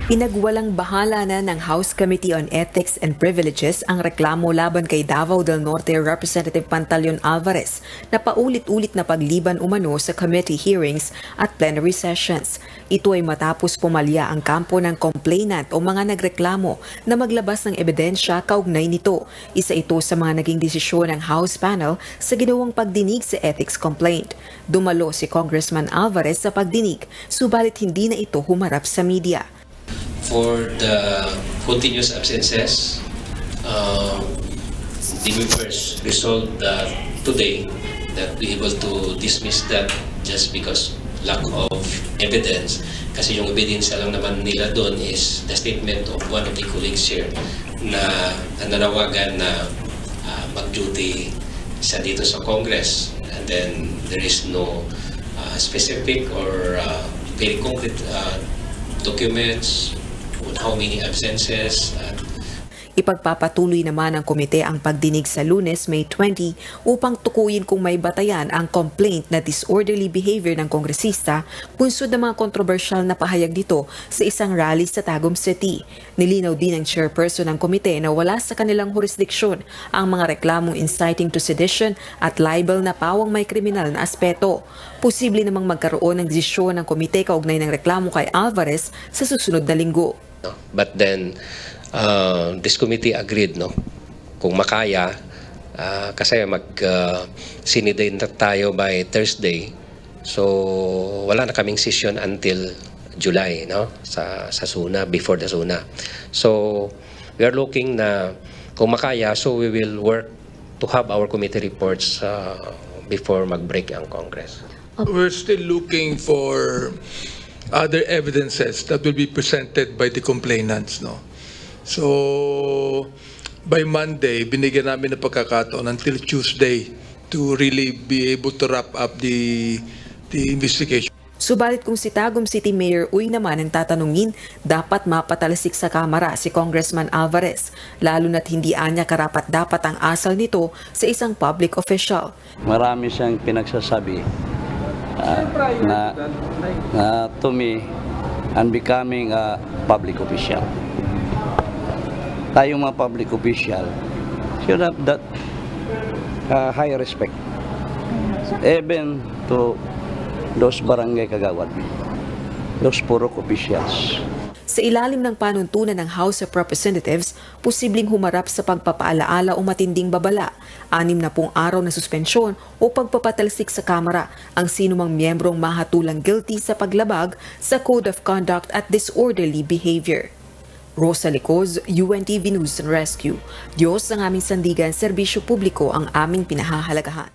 Pinagwalang bahala na ng House Committee on Ethics and Privileges ang reklamo laban kay Davao del Norte Representative Pantaleon Alvarez na paulit-ulit na pagliban umano sa committee hearings at plenary sessions. Ito ay matapos pumalya ang kampo ng complainant o mga nagreklamo na maglabas ng ebidensya kaugnay nito. Isa ito sa mga naging desisyon ng House panel sa ginawang pagdinig sa ethics complaint. Dumalo si Congressman Alvarez sa pagdinig, subalit hindi na ito humarap sa media. For the continuous absences, the members resolved today that we able to dismiss that just because lack of evidence. Kasi yung ebidensya lang naman nila doon is the statement of one of the colleagues here na nanawagan na mag-duty siya dito sa Congress. And then there is no specific or very concrete documents on how many absences. Ipagpapatuloy naman ng komite ang pagdinig sa Lunes, May 20 upang tukuyin kung may batayan ang complaint na disorderly behavior ng kongresista bunsod ng mga kontrobersyal na pahayag dito sa isang rally sa Tagum City. Nilinaw din ng chairperson ng komite na wala sa kanilang jurisdiksyon ang mga reklamong inciting to sedition at libel na pawang may kriminal na aspeto. Posible namang magkaroon ng desisyon ng komite kaugnay ng reklamo kay Alvarez sa susunod na linggo. But then, this committee agreed, kung makaya, kasi sinidate na tayo by Thursday, so wala na kaming session until July, sa SUNA, before the SUNA. So we are looking na kung makaya, so we will work to have our committee reports before mag-break ang Congress. We're still looking for other evidences that will be presented by the complainants, So, by Monday, binigyan namin ng pagkakataon until Tuesday to really be able to wrap up the investigation. Subalit kung si Tagum City Mayor Uy naman ang tatanungin, dapat mapatalasik sa Kamara si Congressman Alvarez, lalo na't hindi anya karapat-dapat ang asal nito sa isang public official. Marami siyang pinagsasabi na to me and becoming a public official. Tayong mga public official should have that high respect even to those barangay kagawad, those purok officials. Sa ilalim ng panuntunan ng House of Representatives, posibleng humarap sa pagpapaalaala o matinding babala, 60 araw na suspensyon o pagpapatalsik sa Kamara ang sinumang miyembrong mahatulang guilty sa paglabag sa Code of Conduct at Disorderly Behavior. Rosa Licoz, UNTV News and Rescue. Diyos ang aming sandigan, serbisyo publiko ang aming pinahahalagahan.